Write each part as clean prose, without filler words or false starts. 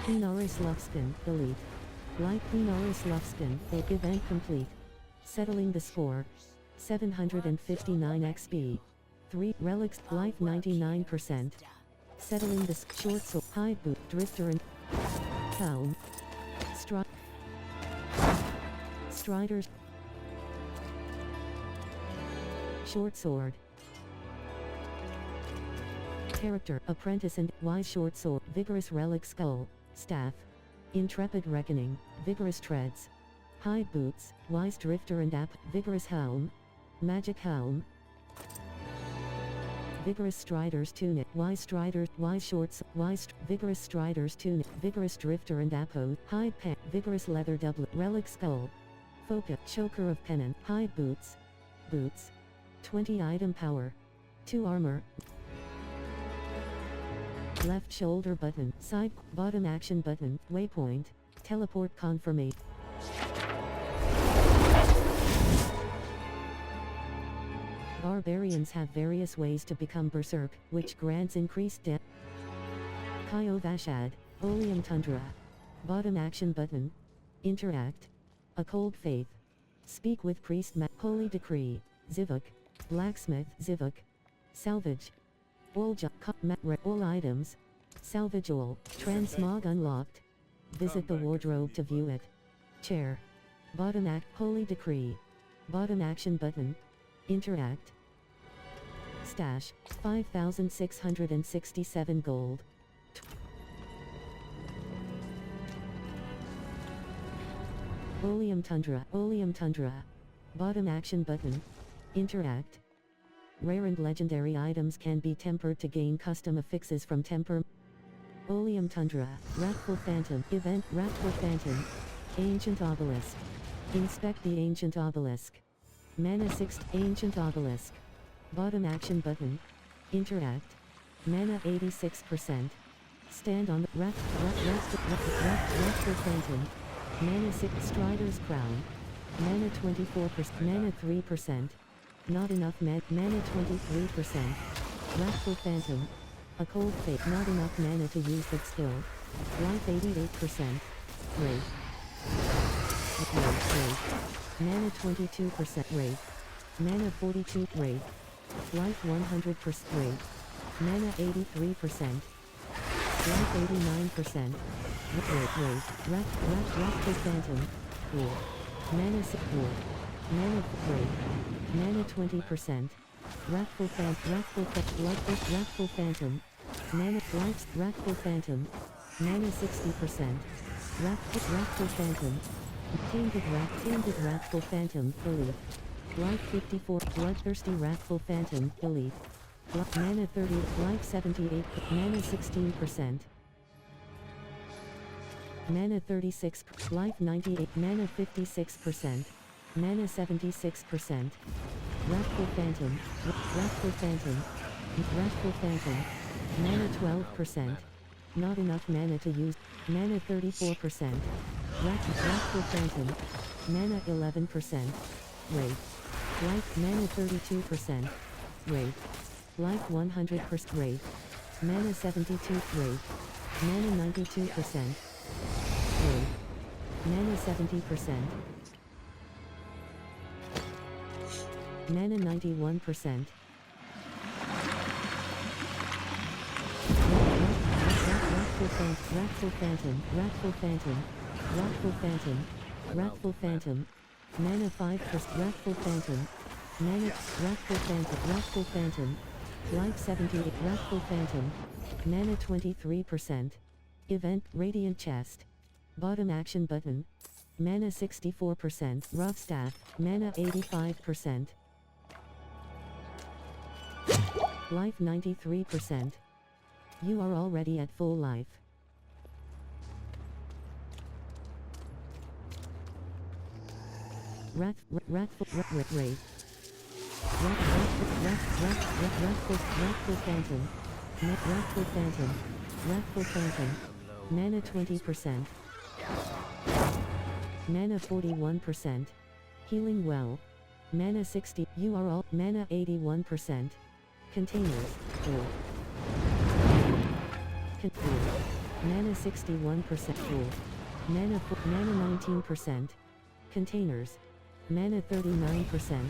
Inaris Lufskin, delete. Like Inaris Lufskin, event complete. Settling the score. 759 XP. 3 relics, life 99%. Settling the short sword, hide boot, drifter and helm. Striders. Short sword. Character, apprentice and wise short sword, vigorous relic skull, staff. Intrepid reckoning, vigorous treads. Hide boots, wise drifter and app, vigorous helm. Magic helm. Vigorous striders tunic, wise striders, wise shorts, vigorous striders tunic, vigorous drifter and apo, hide pant, vigorous leather doublet, relic skull. Focus, choker of pennon, hide boots. 20 item power. 2 armor. Left shoulder button, side, bottom action button, waypoint, teleport confirmation. Barbarians have various ways to become berserk, which grants increased damage. Kaio Vashad, Oleum Tundra. Bottom action button. Interact. A Cold Faith. Speak with Priest Holy Decree. Zivuk. Blacksmith Zivuk. Salvage. All items. Salvage all. Transmog unlocked. Visit the wardrobe to view it. Chair. Bottom act. Holy Decree. Bottom action button. Interact. Stash, 5,667 gold. Oleum Tundra. Bottom action button. Interact. Rare and legendary items can be tempered to gain custom affixes from temper. Oleum Tundra. Wrathful Phantom. Event. Wrathful Phantom. Ancient Obelisk. Inspect the Ancient Obelisk. Mana 6, Ancient Obelisk. Bottom action button. Interact. Mana 86%. Stand on the Wrathful Phantom. Mana 6, Strider's Crown. Mana 24%, mana 3%. Not enough mana 23%. Wrathful Phantom. A Cold Fate, not enough mana to use that skill. Life 88%. Rate. Mana 22% rate. Mana 42 rate. Life 100% rate. Mana 83%. Life 89%. Rate. Wrathful Phantom. 4. Mana 6 4. Mana rate. Mana 20%. Wrathful Phantom. Mana life. Wrathful Phantom. Mana 60%. Wrathful Phantom. Tainted Wrathful Phantom, delete. Life 54, Bloodthirsty Wrathful Phantom, delete. Mana 30, life 78, mana 16%. Mana 36, life 98, mana 56%. Mana 76%. Wrathful Phantom, mana 12%. Not enough mana to use, mana 34%. Wrathful Phantom. Mana 11%. Rate. Life mana 32%. Rate. Life 100% rate. Mana 72 rate. Mana 92%. Rate. Mana 70%. Mana 91%. Wrathful Phantom. Mana 5%. Wrathful Phantom. Mana. Wrathful Phantom. Life 78. Wrathful Phantom. Mana 23%. Event. Radiant Chest. Bottom action button. Mana 64%. Rough Staff. Mana 85%. Life 93%. You are already at full life. Wrathful Phantom. Wrathful Phantom. Mana 20%. Mana 41%. Healing well. Mana 60. You are all. Mana 81%. Containers. Full. Mana 61% pool. Mana 19%. Containers. Mana 39%.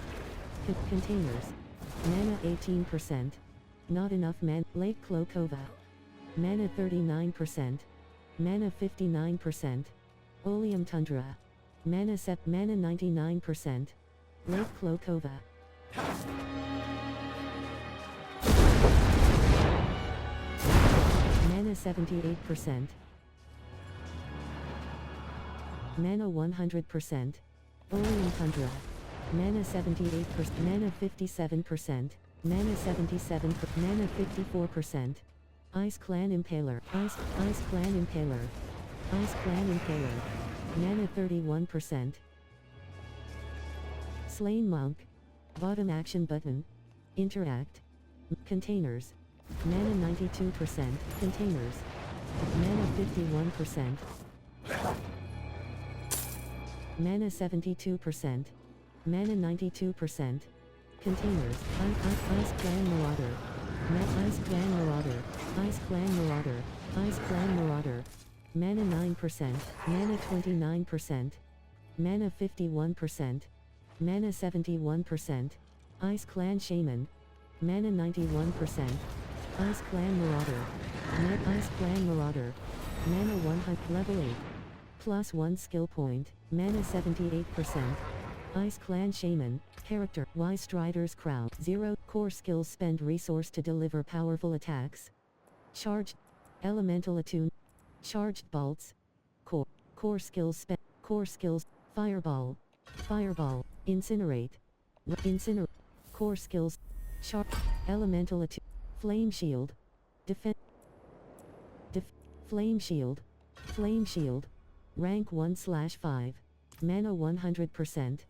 Containers. Mana 18%. Not enough mana. Lake Klokova. Mana 39%. Mana 59%. Oleum Tundra. Mana 99%. Lake Klokova. Mana 78%. Mana 100%. Oleum Tundra. Mana 78%. Mana 57%. Mana 77%. Mana 54%. Ice Clan Impaler. Ice Clan Impaler. Ice Clan Impaler. Mana 31%. Slain Monk. Bottom action button. Interact. Containers. Mana 92%. Containers. Mana 51%. Mana 72%. Mana 92%. Containers. Ice Clan Marauder. Ice Clan Marauder. Ice Clan Marauder. Ice Clan Marauder. Mana 9%. Mana 29%. Mana 51%. Mana 71%. Ice Clan Shaman. Mana 91%. Ice Clan Marauder. Ice Clan Marauder. Mana 100. Level 8. Plus 1 skill point. Mana 78%. Ice Clan Shaman. Character. Y Strider's Crown. 0. Core skills spend resource to deliver powerful attacks. Charged. Elemental Attune. Charged bolts. Core skills spend. Core skills. Fireball. Fireball. Incinerate. Incinerate. Core skills. Elemental Attune. Flame Shield. Defense. Flame Shield. Flame Shield. Rank 1/5. Mana 100%.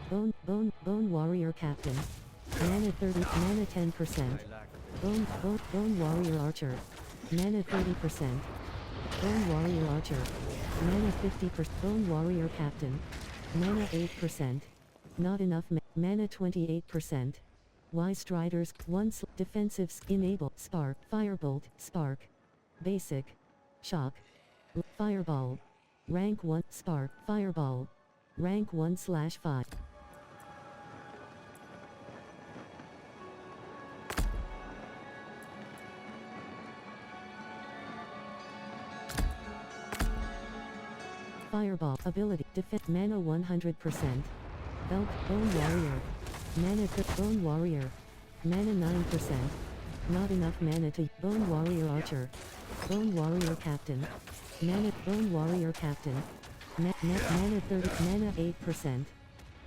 Bone Warrior Captain. Mana 30. Mana 10%. Bone Warrior Archer. Mana 30%. Bone Warrior Archer. Mana 50%. Bone Warrior Captain. Mana 8%. Not enough mana 28%. Y Striders. Defensive. Enable. Spark. Firebolt. Spark. Basic. Shock. Fireball. Rank 1. Spark. Fireball. Rank 1/5. Fireball. Ability. Defense. Mana 100%. Belt. Bone Warrior. Mana. Bone Warrior. Mana 9%. Not enough mana to. Bone Warrior Archer. Bone Warrior Captain. Mana. Bone Warrior Captain. Mana 30. Mana 8%.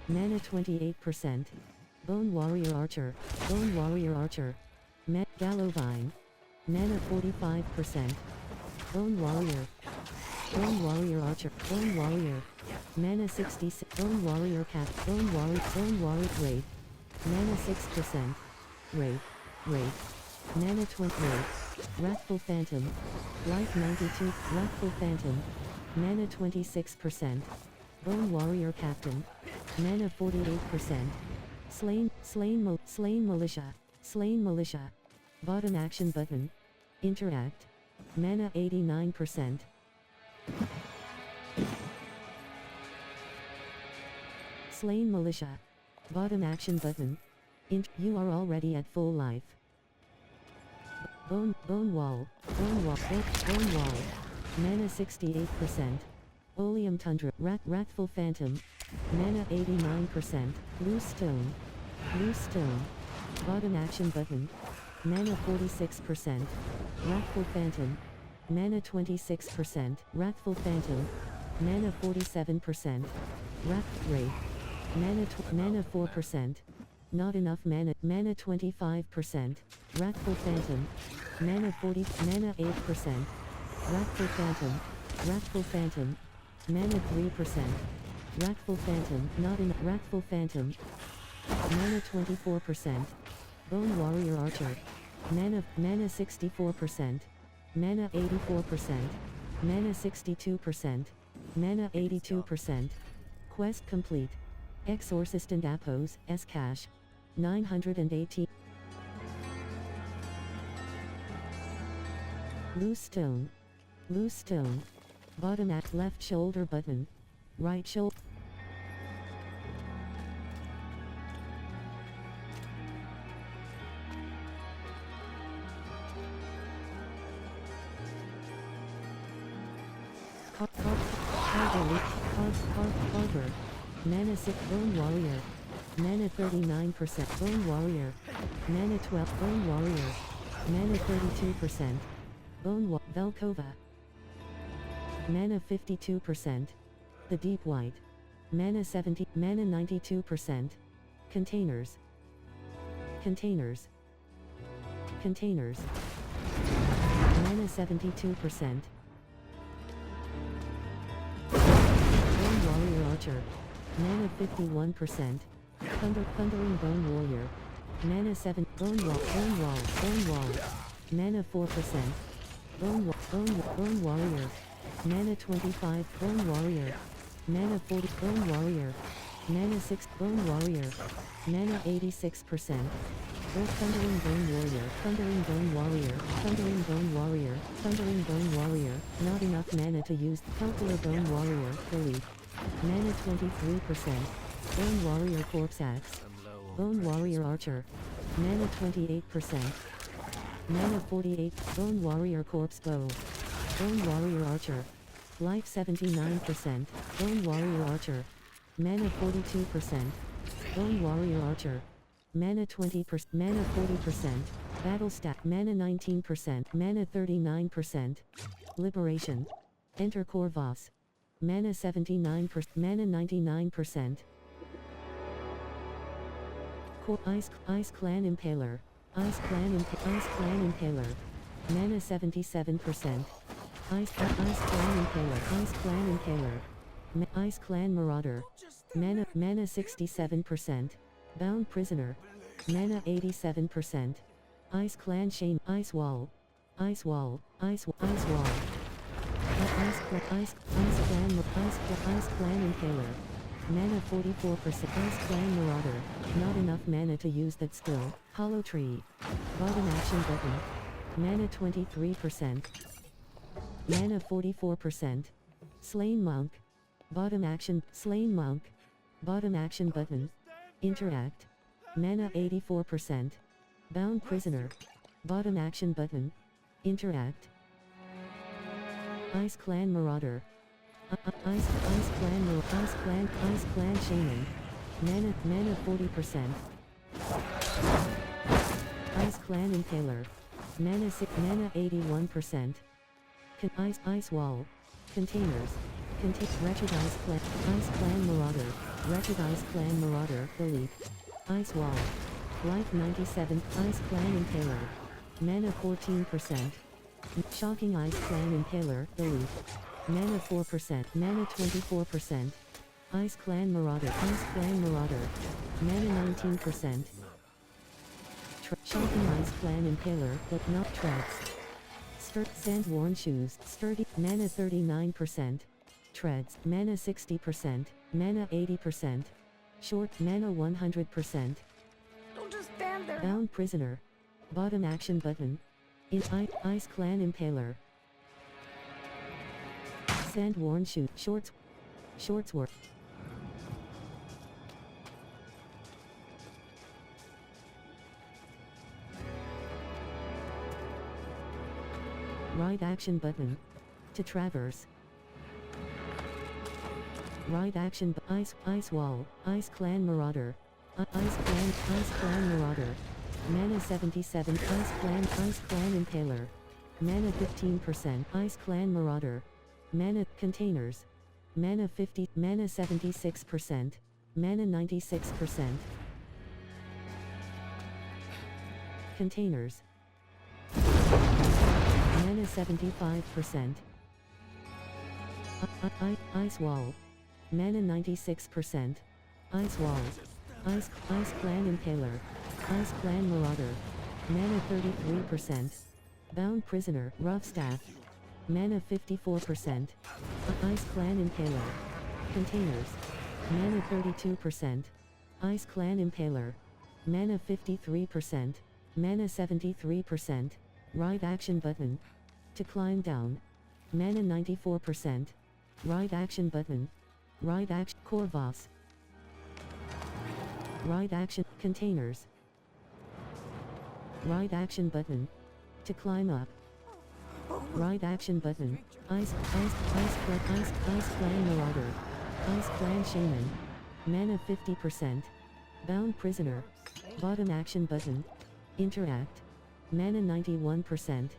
Mana 28%. Bone Warrior Archer. Bone Warrior Archer. Gallovine. Mana 45%. Bone Warrior. Bone Warrior Archer. Bone Warrior. Mana 66. Bone Warrior Cap. Bone Warrior. Bone Warrior Wraith. Mana 6%. Wraith. Wraith. Mana 20. Wraith. Wrathful Phantom. Life 92. Wrathful Phantom. Mana 26%. Bone Warrior Captain. Mana 48%. Slain Militia. Slain Militia. Bottom action button. Interact. Mana 89%. Slain Militia. Bottom action button. You are already at full life. Bone Wall. Bone Wall. Mana 68%. Oleum Tundra. Wrathful Phantom. Mana 89%. Loose Stone. Loose Stone. Bottom action button. Mana 46%. Wrathful Phantom. Mana 26%. Wrathful Phantom. Mana 47%. Wraith. Mana 4%. Not enough mana. Mana 25%. Wrathful Phantom. Mana 40. Mana 8%. Wrathful Phantom. Wrathful Phantom. Mana 3%. Wrathful Phantom. Not enough. Wrathful Phantom. Mana 24%. Bone Warrior Archer. Mana 64%. Mana 84%. Mana 62%. Mana 82%. Quest complete. Exorcist and Apos, S-Cash. 918. Loose stone. Loose stone. Bottom at left shoulder button. Right shoulder. Harbor. Mana 6 Bone Warrior. Mana 39% Bone Warrior. Mana 12 Bone Warrior. Mana 32%. Velkova. Mana 52%. The Deep White. Mana 70. Mana 92%. Containers. Containers. Containers. Mana 72%. Bone Warrior Archer. Mana 51%. Thundering Bone Warrior. Mana 7. Bone Wall. Mana 4%. Bone Warrior. Mana 25. Bone Warrior. Mana 40. Bone Warrior. Mana 6. Bone Warrior. Mana 86%. Thundering Bone Warrior. Thundering Bone Warrior. Thundering Bone Warrior. Thundering Bone Warrior. Not enough mana to use. Calcular Bone Warrior. Delete. Mana 23%. Bone Warrior Corpse Axe. Bone Warrior Archer. Mana 28%. Mana 48. Bone Warrior Corpse Bow. Bone Warrior Archer. Life 79%. Bone Warrior Archer. Mana 42%. Bone Warrior Archer. Mana 20%. Mana 40%. Battle stat. Mana 19%. Mana 39%. Liberation. Enter Corvos. Mana 79%. Mana 99%. Ice Clan Impaler. Ice Clan Impaler. Mana 77%. Ice Clan Impaler. Ice Clan Marauder. Mana 67%. Bound Prisoner. Mana 87%. Ice Clan Shane. Ice Wall. Ice Wall. Ice Wall. Ice Clan Impaler. Mana 44%. Ice Clan Marauder. Not enough mana to use that skill. Hollow Tree. Bottom action button. Mana 23%. Mana 44%. Slain Monk. Bottom action. Slain Monk. Bottom action button. Interact. Mana 84%. Bound Prisoner. Bottom action button. Interact. Ice Clan Marauder. Ice Clan Shaman. Mana 40%. Ice Clan Impaler. Mana 81%. Ice Wall. Containers. Wretched Ice Clan Marauder. Wretched Ice Clan Marauder. Delete. Ice Wall. Life 97. Ice Clan Impaler. Mana 14%. Shocking Ice Clan Impaler. Delete. Mana 4%. Mana 24%. Ice Clan Marauder. Ice Clan Marauder. Mana 19%. Shocking Ice Clan Impaler, but not Treads. Sand-worn shoes. Sturdy. Mana 39%. Treads. Mana 60%. Mana 80%. Short. Mana 100%. Don't just stand there. Bound Prisoner. Bottom action button. Ice Clan Impaler. Sand-worn shoes. Shorts work. Right action button. To traverse. Right action. Ice Wall. Ice Clan Marauder. Ice Clan Marauder. Mana 77. Ice Clan Impaler. Mana 15%. Ice Clan Marauder. Mana Containers. Mana 50. Mana 76%. Mana 96%. Containers. Mana 75%. Ice Wall. Mana 96%. Ice Wall. Ice Clan Impaler. Ice Clan Marauder. Mana 33%. Bound Prisoner. Rough Staff. Mana 54%. Ice Clan Impaler. Containers. Mana 32%. Ice Clan Impaler. Mana 53%. Mana 73%. Right action button. To climb down. Mana 94%. Right action button. Right action Corvos. Right action containers. Right action button. To climb up. Right action button. Ice Clan Marauder. Ice Clan Shaman. Mana 50%. Bound Prisoner. Bottom action button. Interact. Mana 91%.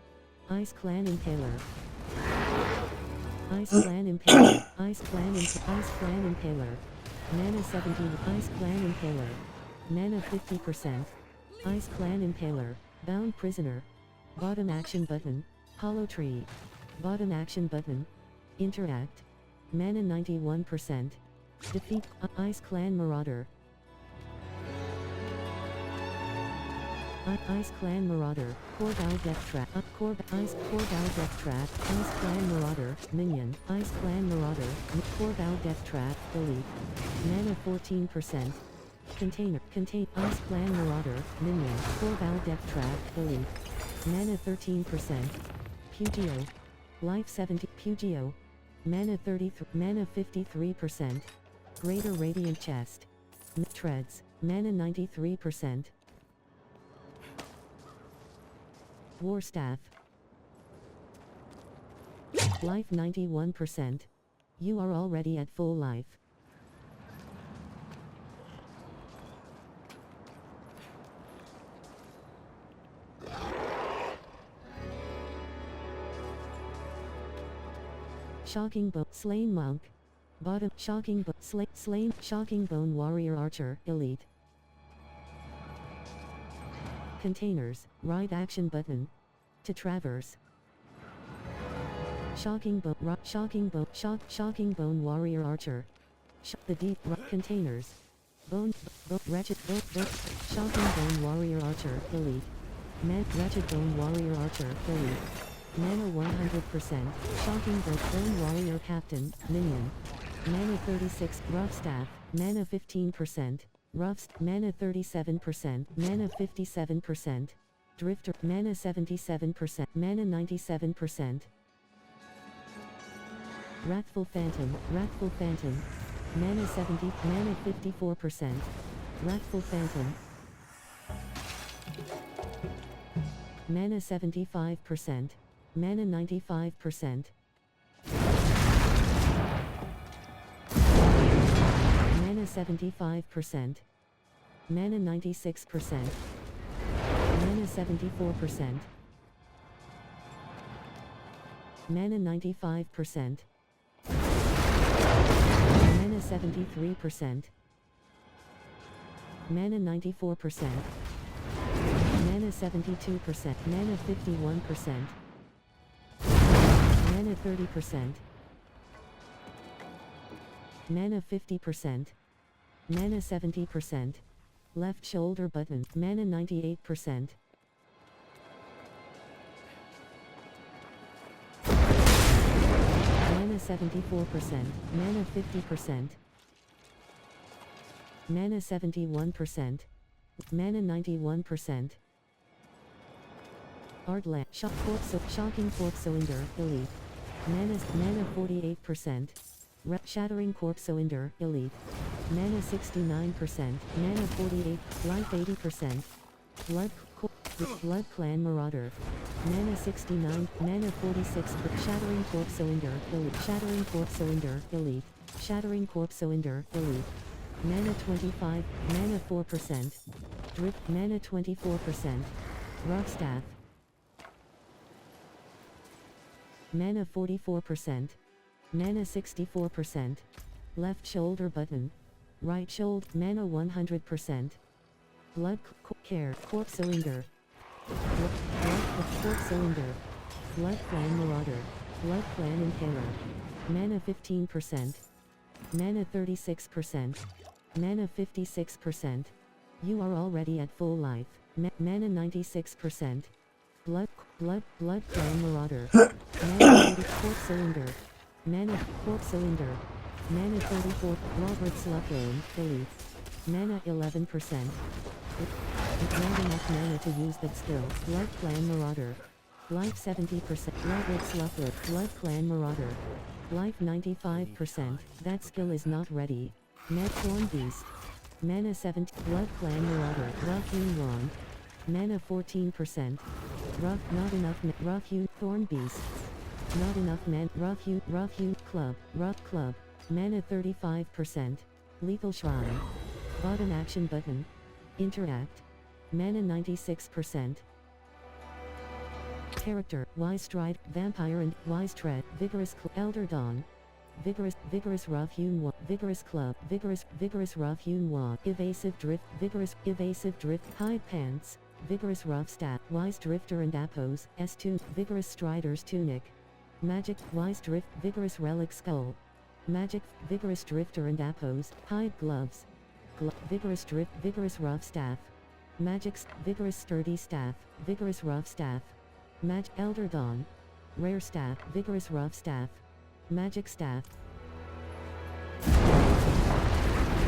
Ice Clan Impaler. Ice Clan Impaler. Ice Clan Impaler. Mana 17. Ice Clan Impaler. Mana 50%. Ice Clan Impaler. Bound Prisoner. Bottom action button. Hollow Tree. Bottom action button. Interact. Mana 91%. Defeat Ice Clan Marauder. Ice Clan Marauder. Corval Death Trap. Corval Death Trap. Ice Clan Marauder. Minion. Ice Clan Marauder. Corval Death Trap. Delete. Mana 14%. Contain Ice Clan Marauder. Minion. Corval Death Trap. Delete. Mana 13%. Pugio. Life 70. Pugio. Mana 33. Mana 53%. Greater Radiant Chest. Treads. Mana 93%. War Staff. Life 91%. You are already at full life. Shocking Bone. Slain Monk. Bottom. Shocking Bone. Slain. Shocking Bone Warrior Archer. Elite. Containers. Right action button. To traverse. Shocking Bone Warrior Archer. The deep containers. Wretched Shocking Bone Warrior Archer. Elite. Wretched Bone Warrior Archer. Elite. Mana 100%. Shocking Bone Warrior Captain. Minion. Mana 36. Rough Staff. Mana 15%. Mana 37%. Mana 57%. Drifter. Mana 77%. Mana 97%. Wrathful Phantom. Mana 70. Mana 54%. Wrathful Phantom. Mana 75%. Mana 95%. Mana 75%. Mana 96%. Mana 74%. Mana 95%. Mana 73%. Mana 94%. Mana 72%. Mana 51%. Mana 30%. Mana 50%. Mana 70%. Left shoulder button. Mana 98%. Mana 74%. Mana 50%. Mana 71%. Mana 91%. Artland. Shocking Corpse Cylinder. Elite. Mana 48%. Shattering Corpse Cylinder. Elite. Mana 69%. Mana 48. Life 80%. Blood Clan Marauder. Mana 69. Mana 46. Shattering Corpse Cylinder. Elite. Shattering Corpse Cylinder. Elite. Shattering Corpse Cylinder. Elite. Mana 25. Mana 4%. Drip. Mana 24%. Rough Staff. Mana 44%. Mana 64%. Left shoulder button. Right shoulder. Mana 100%. Blood Care. Corpse Cylinder. Corpse Cylinder. Blood Clan Marauder. Blood Clan Impaler. Mana 15%. Mana 36%. Mana 56%. You are already at full life. Mana 96%. Blood Clan Marauder. Mana 40. Corpse Cylinder. Mana Corpse Cylinder. Mana 34. Robert Slutlane. Elite. Mana 11%. With not enough mana to use that skill. Blood Clan Marauder. Life 70%. Bloodlet Sluffer. Blood Clan Marauder. Life 95%. That skill is not ready. Net Thorn Beast. Mana 70. Blood Clan Marauder. Rough Hewn Wand. Mana 14%. Rough not enough. Rough Hewn Thorn Beast. Not enough man. Rough Hewn Club. Rough Club. Mana 35%. Lethal Shrine. Bottom action button. Interact. Mana 96%. Character, Wise Stride, Vampire and Wise Tread, Vigorous Elder Dawn. Vigorous Rough Hewn Wand, Vigorous Club, Vigorous Rough Hewn Wand, Evasive Drift, Evasive Drift, Hide Pants, Vigorous Rough Staff, Wise Drifter and Appos, S2, Vigorous Strider's Tunic. Magic, Wise Drift, Vigorous Relic Skull. Magic, Vigorous Drifter and Appos, Hide Gloves. Vigorous Drift, Vigorous Rough Staff. Magic's, Vigorous Sturdy Staff, Vigorous Rough Staff. Elder Dawn. Rare Staff, Vigorous Rough Staff. Magic Staff.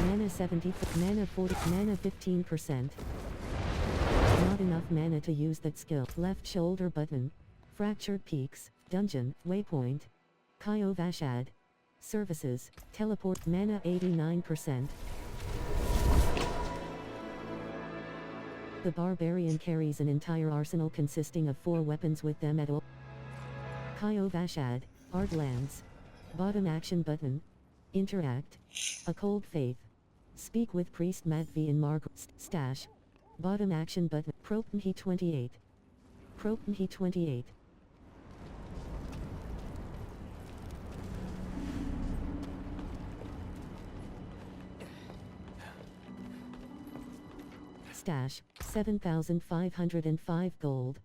Mana 70, Mana 40, Mana 15%. Not enough mana to use that skill. Left shoulder button. Fractured Peaks, Dungeon, Waypoint. Kaio Vashad. Services, Teleport, Mana 89%. The Barbarian carries an entire arsenal consisting of 4 weapons with them at all. Kaio Vashad, Artlands. Bottom action button. Interact. A Cold Faith. Speak with Priest Matvi in Stash. Bottom action button. Propnhi 28. Propnhi 28. Stash, 7,505 gold.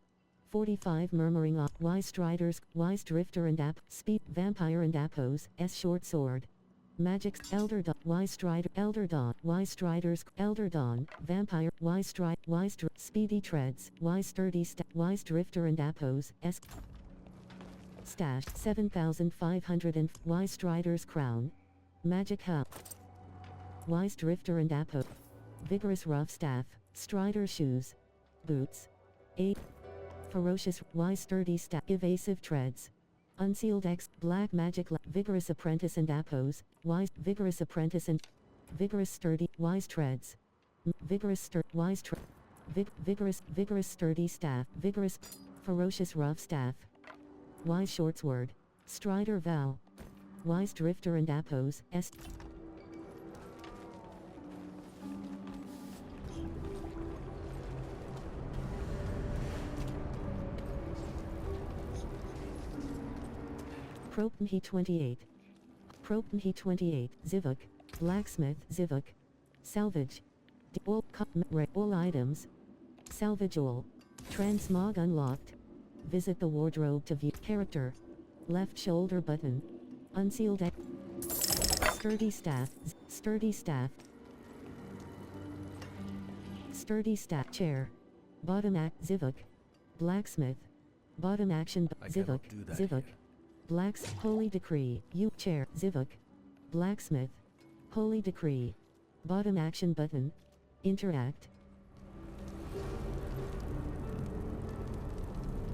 45 Murmuring Off, Wise Striders, Wise Drifter and App, Speed, Vampire and Appos, S Short Sword. Magic's, Elder Dawn, Wise Strider, Elder Dawn, Wise Striders, Elder Dawn, Vampire, Wise Stride, Speedy Treads, Wise Sturdy Wise Drifter and Appos, S. Stash, 7,500 Wise Strider's Crown. Magic Hub. Wise Drifter and Appos. Vigorous Rough Staff. Strider Shoes. Boots. 8. Ferocious, Wise Sturdy Staff. Evasive Treads. Unsealed X, Black Magic Vigorous Apprentice and Appos, Wise, Vigorous Apprentice and Vigorous Sturdy, Wise Treads. Vigorous Wise Vigorous Sturdy Staff, Vigorous, Ferocious Rough Staff. Wise Shortsword. Strider Vow. Wise Drifter and Appos, S. Propnhi 28. Propnhi 28. Zivuk. Blacksmith. Zivuk. Salvage. All items. Salvage all. Transmog unlocked. Visit the wardrobe to view. Character. Left shoulder button. Unsealed X. Sturdy Staff. Sturdy Staff. Sturdy Staff. Chair. Bottom act. Zivuk. Blacksmith. Bottom action. Zivuk. Zivuk. Holy Decree, Chair, Zivuk. Blacksmith. Holy Decree. Bottom action button. Interact.